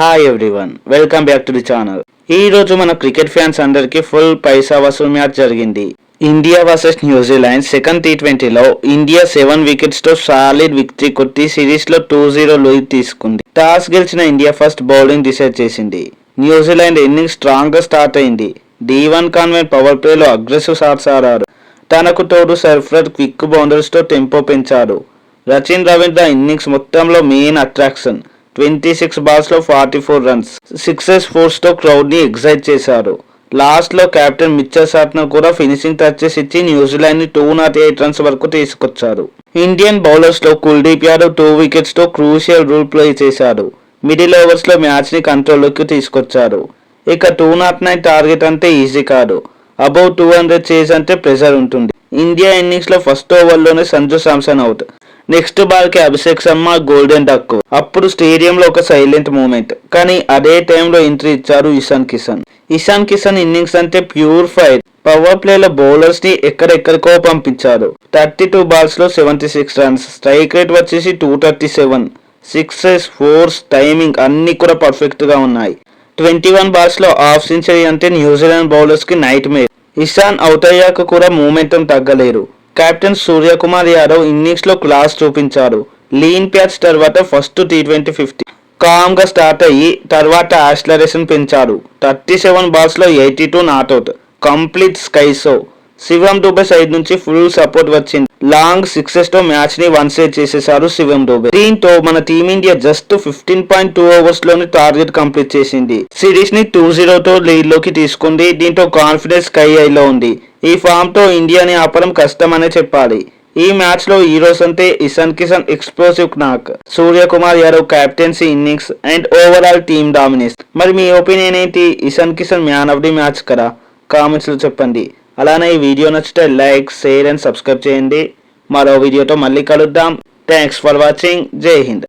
Hi everyone, welcome back to the channel. ఈ రోజు మన క్రికెట్ ఫ్యాన్స్ అందరికి ఫుల్ పైసా వసూలు మ్యాచ్ జరిగింది. India versus New Zealand second T20లో India 7 wickets తో సాలిడ్ విక్టరీ కొట్టి సిరీస్ లో 2-0 లీడ్ తీసుకుంది. టాస్ గెలిచిన ఇండియా ఫస్ట్ బౌలింగ్ డిసైడ్ చేసింది. న్యూజిలాండ్ ఇన్నింగ్స్ స్ట్రాంగ్ గా స్టార్ట్ అయింది. D1 కాన్వెంట్ పవర్ ప్లేలో అగ్రెసివ్ షాట్స్ ఆడారు. తనకు తోడు సర్ఫరాజ్ క్విక్ బౌండరీస్ తో టెంపో పెంచాడు. సచిన్ రవీంద్ర ఇన్నింగ్స్ మొత్తంలో మెయిన్ అట్రాక్షన్. 26 బాల్స్ లో 44 రన్స్, 6 ఫోర్స్ తో క్రౌడ్ ని ఎగ్జైట్ చేశారు. లాస్ట్ లో కెప్టెన్ మిచెల్ సాట్నర్ కూడా ఫినిషింగ్ టచెస్ ఇచ్చి న్యూజిలాండ్ ని 208 రన్స్ వరకు తీసుకొచ్చారు. ఇండియన్ బౌలర్స్ లో కుల్దీప్ యాదవ్ 2 వికెట్స్ తో క్రూషియల్ రోల్ ప్లే చేశాడు. మిడిల్ ఓవర్స్ లో మ్యాచ్ ని కంట్రోల్ లోకి తీసుకొచ్చారు. ఇక 209 టార్గెట్ అంటే ఈజీ కాదు. అబౌవ్ 200 చేజ్ అంటే ప్రెషర్ ఉంటుంది. ఇండియా ఇన్నింగ్స్ లో ఫస్ట్ ఓవర్ లోనే Sanju Samson out. Next ball కి అభిషేక్ శర్మ గోల్డెన్ డక్. అప్పుడు స్టేడియంలో ఒక సైలెంట్ మూమెంట్. కానీ అదే టైంలో ఎంట్రీ ఇచ్చారు ఇషాన్ కిషన్ ఇన్నింగ్స్ అంటే ప్యూర్ ఫైర్. పవర్ ప్లేలో బౌలర్స్ ని ఎక్కడెక్కడికో పంపించారు. 32 బాల్స్ లో 76 రన్స్, స్ట్రైక్ రేట్ వచ్చేసి 237. 6 ఫోర్స్, టైమింగ్ అన్ని కూడా పర్ఫెక్ట్ గా ఉన్నాయి. 21 బాల్స్ లో హాఫ్ సెంచరీ అంటే న్యూజిలాండ్ బౌలర్స్ కి నైట్ మేర్. ఇషాన్ అవుట్ అయ్యాక కూడా మూమెంటం తగ్గలేరు. కెప్టెన్ సూర్యకుమార్ యాదవ్ ఇన్నింగ్స్ లో క్లాస్ చూపించారు. లీన్ ప్యాచ్ తర్వాత ఫస్ట్ T20 50 కామ్ గా స్టార్ట్ అయ్యి తర్వాత యాక్సిలరేషన్ పెంచాడు. 37 బాల్స్ లో 82 not out, complete sky show. Shivam Dube side నుంచి ఫుల్ సపోర్ట్ వచ్చింది. లాంగ్ 6 తో మ్యాచ్ ని 1 సేవ్ చేసేశారు శివం దుబే. దీంతో మన టీమిండియా జస్ట్ 15.2 ఓవర్స్ లోని టార్గెట్ కంప్లీట్ చేసింది. సిరీస్ ని 2-0 తో లీడ్ లోకి తీసుకుంది. దీంతో కాన్ఫిడెన్స్ స్కై హైలో ఉంది. ఈ ఫామ్ తో ఇండియాని ఆపడం కష్టమనే చెప్పాలి. ఈ మ్యాచ్ లో హీరోస్ అంటే Ishan Kishan explosive knock, Suryakumar Yadav captaincy innings and overall team dominance. మరి మీ ఒపీనియన్ ఏంటి? Ishan Kishan man of the match కదా? కామెంట్స్ లో చెప్పండి. అలానే ఈ వీడియో నచ్చితే లైక్, షేర్ అండ్ సబ్స్క్రైబ్ చేయండి. మరో వీడియోతో మళ్ళీ కలుద్దాం. Thanks for watching. జై హింద్.